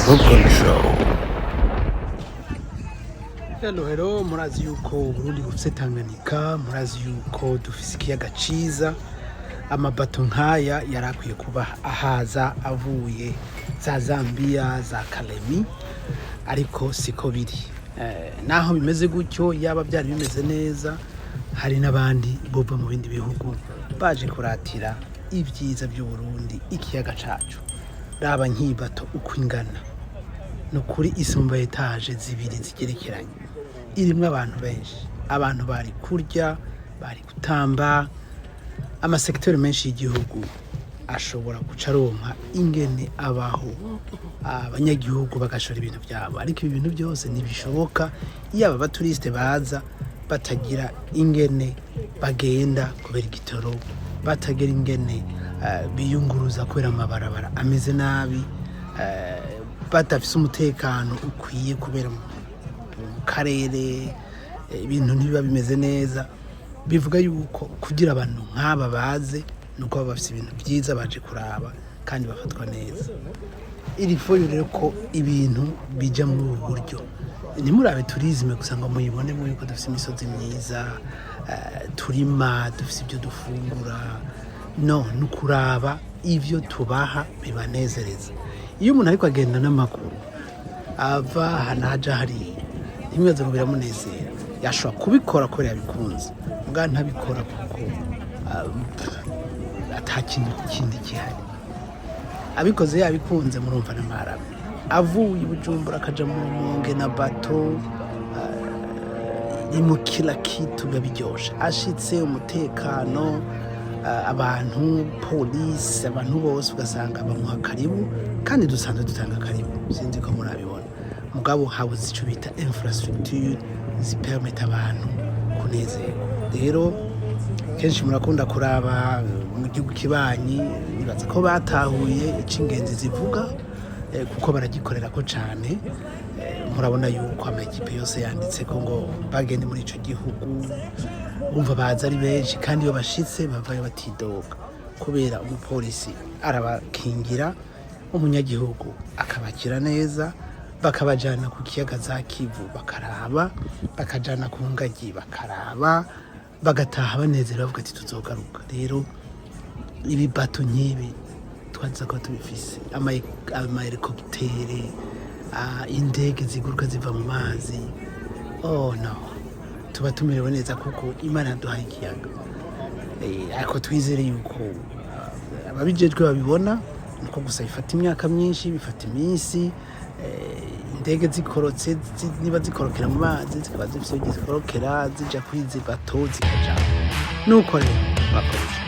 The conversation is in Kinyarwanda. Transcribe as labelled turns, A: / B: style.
A: Hookon Show.
B: Hello, murazi yuko Burundi bufise Tanganyika, murazi yuko dufise ikiyaga ciza. Amabato nkaya yarakwiye kuba ahaza avuye za Zambia, za Kalemi, ariko siko biri. Naho bimeze gutyo, yaba byari bimeze neza, hari n'abandi bova mu bindi bihugu baje kuratira ibyiza by'u Burundi, ikiyaga cacu. Raba nkibato uko ingana, nukuri isumba etaje zibiri zigerekeranye, irimwe abantu benshi, abantu bari kurya, bari gutamba, amasekiteri menshi y'igihugu ashobora guca aronka ingene abaho, abanyagihugu bagashora ibintu byabo. Ariko ibi bintu byose ntibishoboka iyo aba baturiste baza batagira ingene bagenda kubera igitoro, batagira ingene biyunguruza kubera amabarabara ameze nabi, badafise umutekano ukwiye kubera mu karere ibintu ntibiba bimeze neza. Bivuga yuko kugira abantu nk'aba baze nuko baba bafise ibintu byiza baje kuraba kandi bafatwa neza. Iri foyo rero ko ibintu bija muri ubu buryo, ntimurabe turizme gusa ngo muyibone mu yuko dufise imisozi myiza, turima, dufise ibyo dufungura. No, nukuraba ivyo tubaha bibanezereza. Iyo umuntu ariko agenda n'amaguru ava hanaja hari imyeze ngo biramunezera, yashobora kubikora kubera yabikunze, mbwa ntabikora kuko atakintu kindi gihari. Abikoze yabikunze murumva n'amarabe. Avuye Bujumbura akaja mu Rumonge na bato, mu kila kitu biryoshe. Ashitse umutekano, abantu, polisi, abantu bose ugasanga bamuha karibu, kandi dusanzwe dutanga karibu. Sinzi ko murabibona. Mugabo habuze ico bita infrastructure zipermeta abantu kunezerwa. Rero kenshi murakunda kuraba mu gihugu kibanyi, nibaza ko batahuye icingenzi zivuga, kuko baragikorera ko cane. Murabona yuko amakipe yose yanditse ko ngo bagende muri ico gihugu, bumva baza ari benshi, kandi iyo bashitse bavayo batidoga kubera umupolisi arabakingira, umunyagihugu akabakira neza, bakabajana ku kiyaga za Kivu bakaraba, bakajana ku ngagi bakaraba, bagataha banezera bavuga ati tuzogaruka. Rero ibi bato nkibi twaza ko tubifise, ama helicoptere, indege ziguruka ziva mu mazi. Oh no, tuba tumerewe neza kuko Imana yaduhaye ikiyaga. Ariko twizere yuko ababijejwe babibona, nuko gusa bifata imyaka myinshi, bifata iminsi. Indege zikorotse niba zikorokera mu mazi zikaba zifise zikorokera zija kuri izi bato zikaja, nuko rero bakoresha